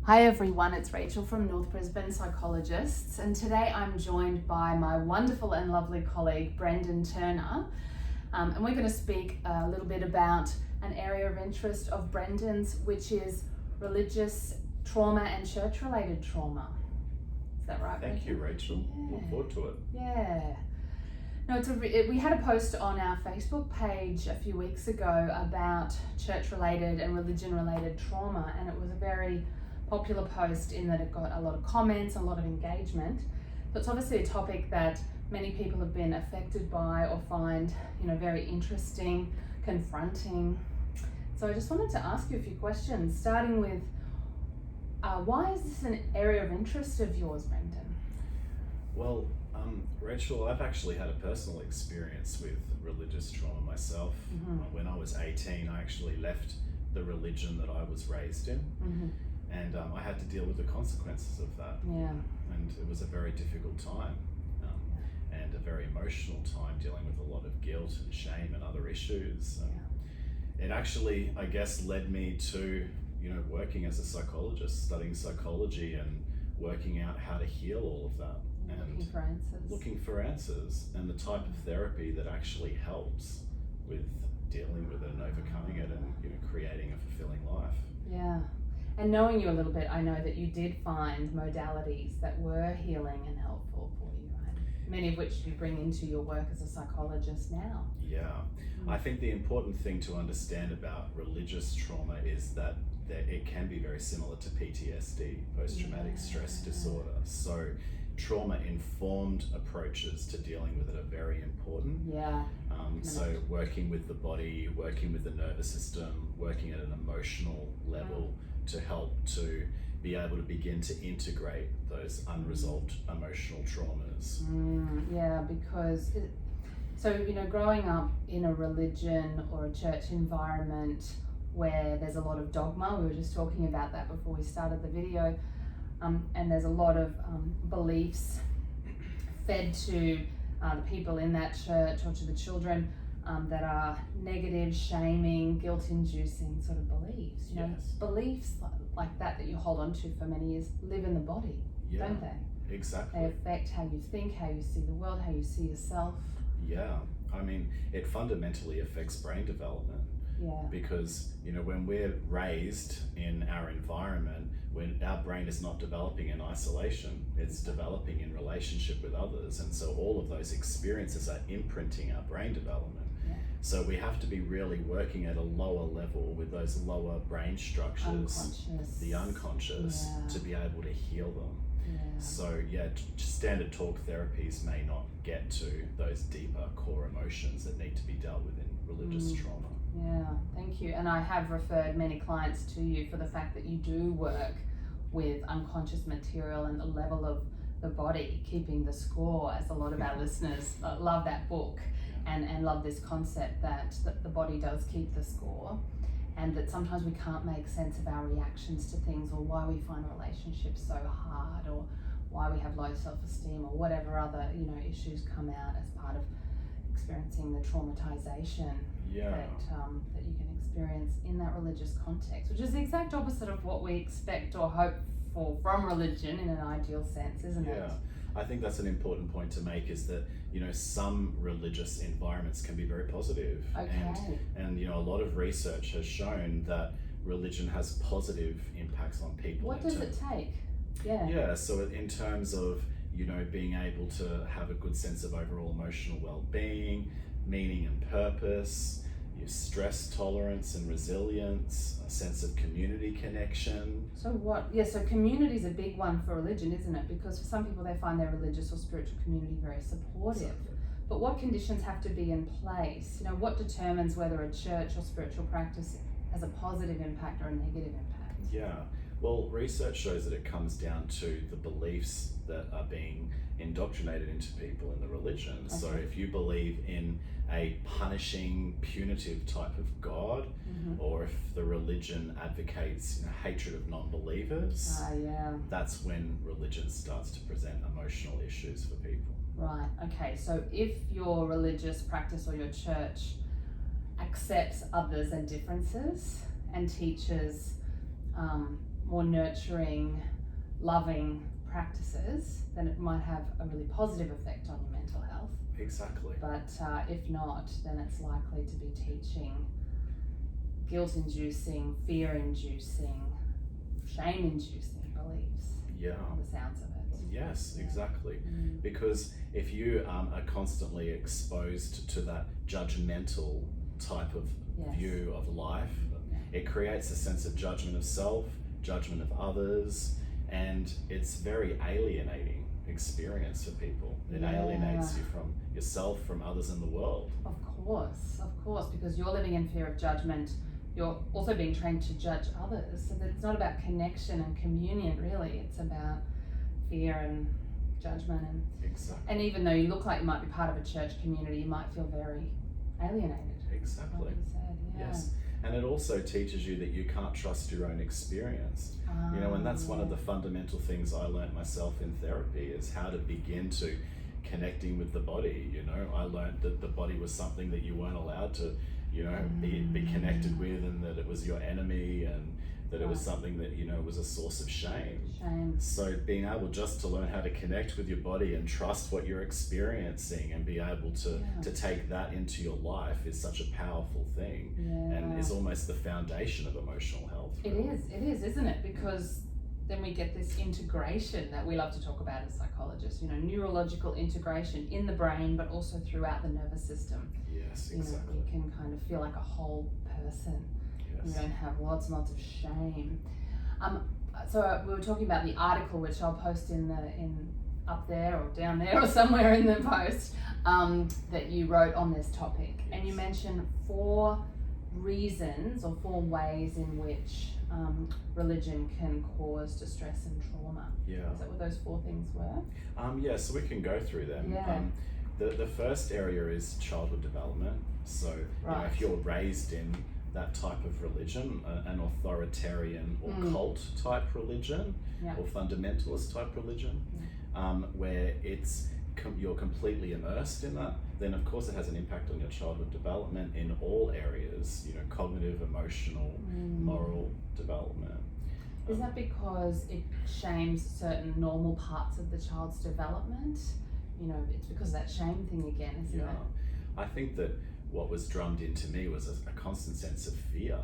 Hi everyone, it's Rachel from North Brisbane Psychologists, and today I'm joined by my wonderful and lovely colleague Brendan Turner, and we're going to speak a little bit about an area of interest of Brendan's, which is religious trauma and church-related trauma. Is that right? Thank you, Rachel. Yeah. Look forward to it. Yeah. No, we had a post on our Facebook page a few weeks ago about church-related and religion-related trauma, and it was a very popular post in that it got a lot of comments and a lot of engagement. So it's obviously a topic that many people have been affected by or find, very interesting, confronting. So I just wanted to ask you a few questions, starting with why is this an area of interest of yours, Brendan? Well, Rachel, I've actually had a personal experience with religious trauma myself. Mm-hmm. When I was 18, I actually left the religion that I was raised in. Mm-hmm. And I had to deal with the consequences of that. Yeah. And it was a very difficult time and a very emotional time, dealing with a lot of guilt and shame and other issues. It actually, I guess, led me to, working as a psychologist, studying psychology and working out how to heal all of that. And looking for answers and the type of therapy that actually helps with dealing with it and overcoming it and, creating a fulfilling life. Yeah. And knowing you a little bit, I know that you did find modalities that were healing and helpful for you, right? Many of which you bring into your work as a psychologist now. Yeah. I think the important thing to understand about religious trauma is that it can be very similar to PTSD, post-traumatic stress disorder. So trauma-informed approaches to dealing with it are very important. Yeah. So working with the body, working with the nervous system, working at an emotional level to help to be able to begin to integrate those unresolved emotional traumas. Yeah, because growing up in a religion or a church environment where there's a lot of dogma, we were just talking about that before we started the video, and there's a lot of beliefs fed to the people in that church or to the children that are negative, shaming, guilt-inducing sort of beliefs. Yes. Beliefs like that you hold on to for many years live in the body, don't they? Exactly. They affect how you think, how you see the world, how you see yourself. Yeah, I mean, it fundamentally affects brain development. Yeah. Because, when we're raised in our environment, when our brain is not developing in isolation, it's developing in relationship with others. And so all of those experiences are imprinting our brain development. Yeah. So we have to be really working at a lower level with those lower brain structures, the unconscious, to be able to heal them. Yeah. So standard talk therapies may not get to those deeper core emotions that need to be dealt with in religious trauma. Yeah, thank you. And I have referred many clients to you for the fact that you do work with unconscious material and the level of the body keeping the score, as a lot of our listeners love that book and love this concept that the body does keep the score, and that sometimes we can't make sense of our reactions to things, or why we find relationships so hard, or why we have low self-esteem, or whatever other issues come out as part of experiencing the traumatization that you can experience in that religious context, which is the exact opposite of what we expect or hope for from religion in an ideal sense, isn't it? Yeah, I think that's an important point to make, is that some religious environments can be very positive. Okay. And a lot of research has shown that religion has positive impacts on people. What does it take? Yeah, so in terms of being able to have a good sense of overall emotional well-being, meaning and purpose, your stress tolerance and resilience, a sense of community connection. So community is a big one for religion, isn't it? Because for some people they find their religious or spiritual community very supportive. Exactly. But what conditions have to be in place? What determines whether a church or spiritual practice has a positive impact or a negative impact? Yeah. Well, research shows that it comes down to the beliefs that are being indoctrinated into people in the religion. Okay. So if you believe in a punishing, punitive type of God, or if the religion advocates hatred of non-believers, that's when religion starts to present emotional issues for people. Right, okay, so if your religious practice or your church accepts others and differences and teaches more nurturing, loving practices, then it might have a really positive effect on your mental health. Exactly. But if not, then it's likely to be teaching guilt-inducing, fear-inducing, shame-inducing beliefs. Yeah. By the sounds of it. Yes, exactly. Because if you are constantly exposed to that judgmental type of view of life, it creates a sense of judgment of self, judgment of others, and it's very alienating experience for people. It alienates you from yourself, from others in the world. Of course, because you're living in fear of judgment. You're also being trained to judge others, so that it's not about connection and communion, really. It's about fear and judgment, and even though you look like you might be part of a church community, you might feel very alienated. Exactly. Like you said, Yes. And it also teaches you that you can't trust your own experience. And that's one of the fundamental things I learned myself in therapy, is how to begin to connecting with the body. I learned that the body was something that you weren't allowed to, be connected with, and that it was your enemy, and that it was something that, was a source of shame. So being able just to learn how to connect with your body and trust what you're experiencing and be able to take that into your life is such a powerful thing, and is almost the foundation of emotional health. Really. It is, isn't it? Because then we get this integration that we love to talk about as psychologists, neurological integration in the brain, but also throughout the nervous system. Yes, exactly. You can kind of feel like a whole person. Yes. You don't have lots and lots of shame. So we were talking about the article, which I'll post in up there or down there or somewhere in the post, that you wrote on this topic. Yes. And you mentioned 4 reasons or 4 ways in which religion can cause distress and trauma. Yeah. Is that what those 4 things were? So we can go through them. Yeah. The first area is childhood development. So if you're raised in that type of religion, an authoritarian or cult type religion, or fundamentalist type religion, where you're completely immersed in that, then of course it has an impact on your childhood development in all areas, cognitive, emotional, moral development. Is that because it shames certain normal parts of the child's development? It's because of that shame thing again, isn't it? I think that what was drummed into me was a constant sense of fear.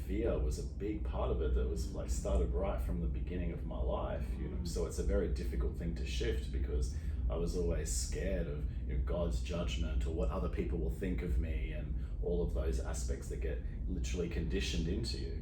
Fear was a big part of it that was started right from the beginning of my life, so it's a very difficult thing to shift, because I was always scared of God's judgment or what other people will think of me, and all of those aspects that get literally conditioned into you.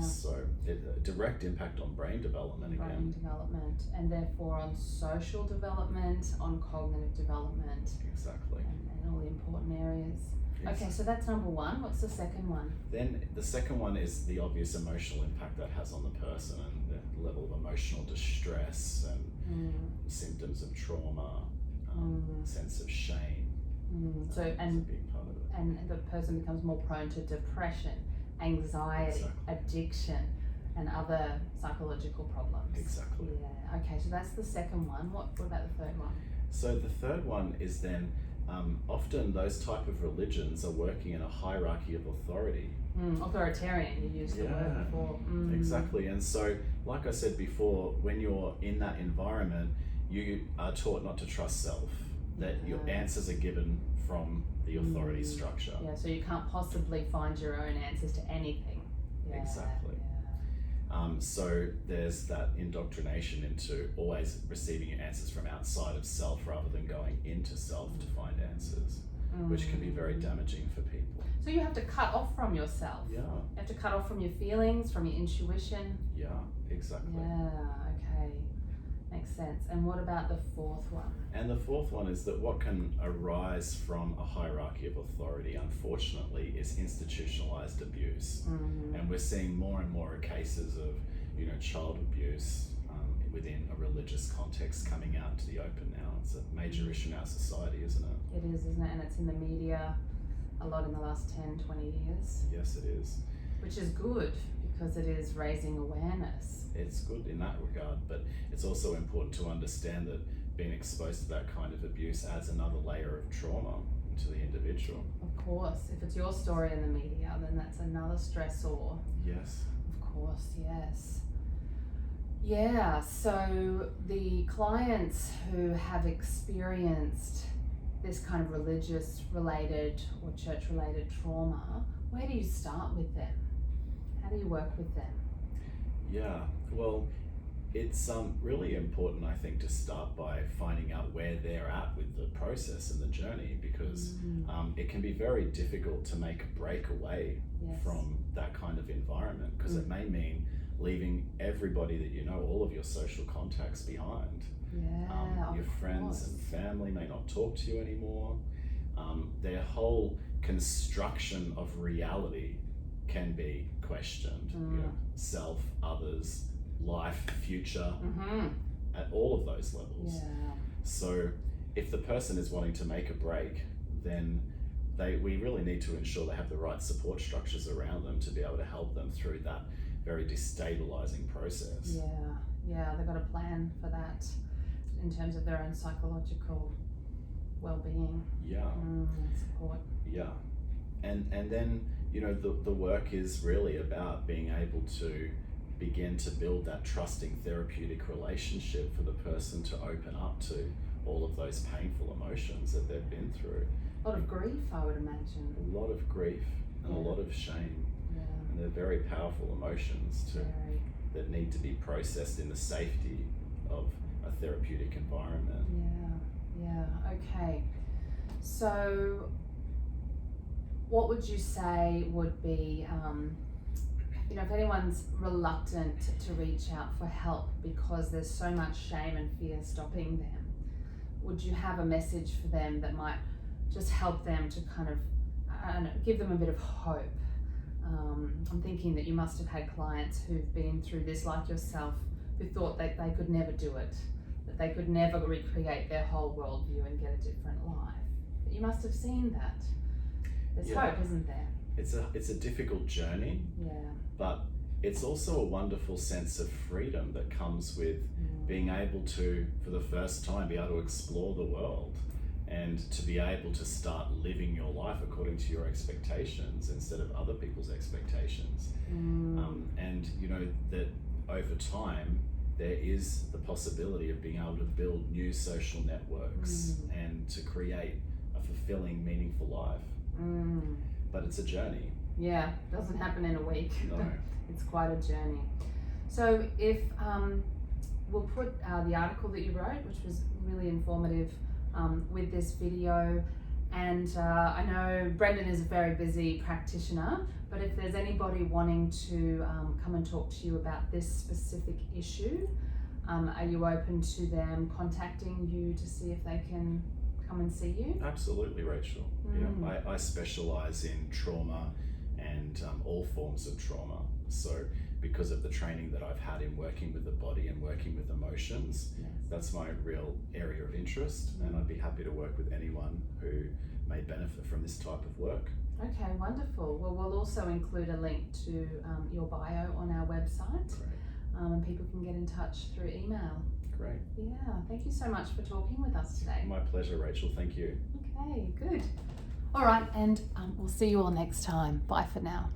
So a direct impact on brain development again. Brain development, and therefore on social development, on cognitive development. Exactly. And all the important areas. Yes. Okay, so that's number 1. What's the second one? Then the second one is the obvious emotional impact that has on the person, and the level of emotional distress and symptoms of trauma, sense of shame. So is a big part of it. And the person becomes more prone to depression, anxiety, addiction, and other psychological problems. Exactly. Yeah. Okay, so that's the second one. What about the third one? So the third one is then often those type of religions are working in a hierarchy of authority. Authoritarian, you used the word before. Exactly. And so, like I said before, when you're in that environment, you are taught not to trust self, that your answers are given from the authority structure. Yeah, so you can't possibly find your own answers to anything. Yeah, exactly. So there's that indoctrination into always receiving your answers from outside of self rather than going into self to find answers, which can be very damaging for people. So you have to cut off from yourself. Yeah. You have to cut off from your feelings, from your intuition. Yeah, exactly. Yeah, okay. Makes sense. And what about the fourth one? And the fourth one is that what can arise from a hierarchy of authority, unfortunately, is institutionalized abuse. And we're seeing more and more cases of, child abuse within a religious context coming out into the open now. It's a major issue in our society, isn't it? It is, isn't it? And it's in the media a lot in the last 10, 20 years. Yes, it is. Which is good, because it is raising awareness. It's good in that regard, but it's also important to understand that being exposed to that kind of abuse adds another layer of trauma to the individual. Of course, if it's your story in the media, then that's another stressor. Yes. Of course, yes. Yeah, so the clients who have experienced this kind of religious related or church related trauma, where do you start with them? How do you work with them? Yeah, well, it's really important, I think, to start by finding out where they're at with the process and the journey, because it can be very difficult to make a break away from that kind of environment, because it may mean leaving everybody that you know, all of your social contacts behind. Your friends and family may not talk to you anymore. Their whole construction of reality can be questioned. You know, self, others, life, future, at all of those levels. So if the person is wanting to make a break, then we really need to ensure they have the right support structures around them to be able to help them through that very destabilizing process. Yeah, they've got a plan for that in terms of their own psychological well-being. Support. And then, you know, the work is really about being able to begin to build that trusting therapeutic relationship for the person to open up to all of those painful emotions that they've been through. A lot of grief, I would imagine. A lot of grief and a lot of shame. And they're very powerful emotions that need to be processed in the safety of a therapeutic environment. Okay. So what would you say would be, you know, if anyone's reluctant to reach out for help because there's so much shame and fear stopping them, would you have a message for them that might just help them to kind of, I don't know, give them a bit of hope? I'm thinking that you must have had clients who've been through this like yourself, who thought that they could never do it, that they could never recreate their whole worldview and get a different life. But you must have seen that. There's hope, isn't there? It's a difficult journey, but it's also a wonderful sense of freedom that comes with being able to, for the first time, be able to explore the world and to be able to start living your life according to your expectations instead of other people's expectations. And you know that over time there is the possibility of being able to build new social networks and to create a fulfilling, meaningful life. But it's a journey. Yeah, doesn't happen in a week. No. It's quite a journey. So if we'll put the article that you wrote, which was really informative, with this video, and I know Brendan is a very busy practitioner, but if there's anybody wanting to come and talk to you about this specific issue, are you open to them contacting you to see if they can come and see you? Absolutely, Rachel. I specialize in trauma and all forms of trauma. So because of the training that I've had in working with the body and working with emotions, that's my real area of interest, and I'd be happy to work with anyone who may benefit from this type of work. Okay, wonderful. Well, we'll also include a link to your bio on our website, and people can get in touch through email. Great. Yeah, thank you so much for talking with us today. My pleasure, Rachel. Thank you. Okay, good. All right, and we'll see you all next time. Bye for now.